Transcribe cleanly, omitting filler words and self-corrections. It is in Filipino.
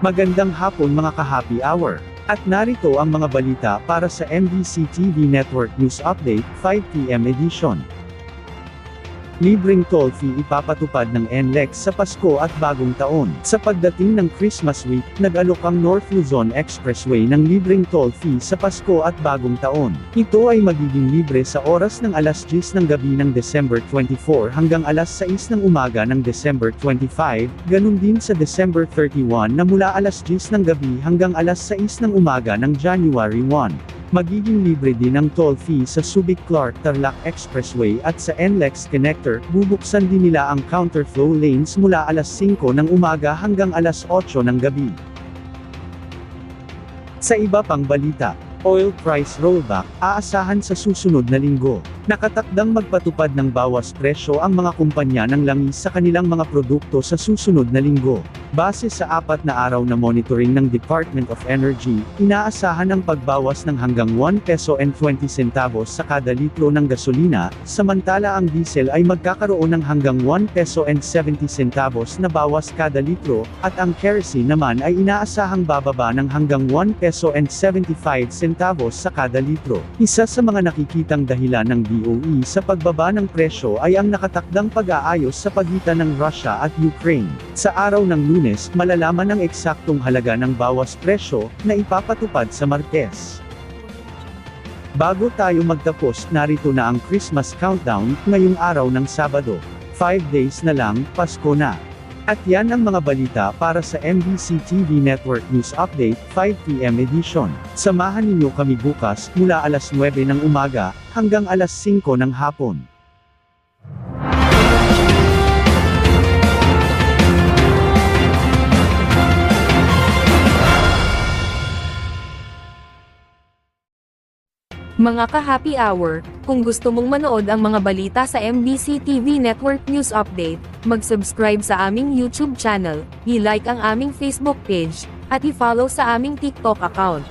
Magandang hapon mga ka-happy hour. At narito ang mga balita para sa MBC TV Network News Update, 5 PM edition. Libreng toll fee ipapatupad ng NLEX sa Pasko at Bagong Taon. Sa pagdating ng Christmas Week, nag-alok ang North Luzon Expressway ng libreng toll fee sa Pasko at Bagong Taon. Ito ay magiging libre sa oras ng alas 10 ng gabi ng December 24 hanggang alas 6 ng umaga ng December 25, ganun din sa December 31 na mula alas 10 ng gabi hanggang alas 6 ng umaga ng January 1. Magiging libre din ang toll fee sa Subic-Clark-Tarlac Expressway at sa NLEX Connector, bubuksan din nila ang counterflow lanes mula alas 5 ng umaga hanggang alas 8 ng gabi. Sa iba pang balita, oil price rollback, aasahan sa susunod na linggo. Nakatakdang magpatupad ng bawas presyo ang mga kumpanya ng langis sa kanilang mga produkto sa susunod na linggo. Base sa 4 na araw na monitoring ng Department of Energy, inaasahan ang pagbawas ng hanggang 1 peso and 20 centavos sa kada litro ng gasolina, samantala ang diesel ay magkakaroon ng hanggang 1 peso and 70 centavos na bawas kada litro, at ang kerosene naman ay inaasahang bababa ng hanggang 1 peso and 75 centavos sa kada litro. Isa sa mga nakikitang dahilan ng DOE sa pagbaba ng presyo ay ang nakatakdang pag-aayos sa pagitan ng Russia at Ukraine. Sa araw ng Lunes, malalaman ang eksaktong halaga ng bawas presyo na ipapatupad sa Martes. Bago tayo magtapos, narito na ang Christmas countdown ngayong araw ng Sabado. 5 days na lang, Pasko na. At yan ang mga balita para sa MBC TV Network News Update, 5 PM edition. Samahan ninyo kami bukas, mula alas 9 ng umaga, hanggang alas 5 ng hapon. Mga ka-happy hour, kung gusto mong manood ang mga balita sa MBC TV Network News Update, mag-subscribe sa aming YouTube channel, i-like ang aming Facebook page, at i-follow sa aming TikTok account.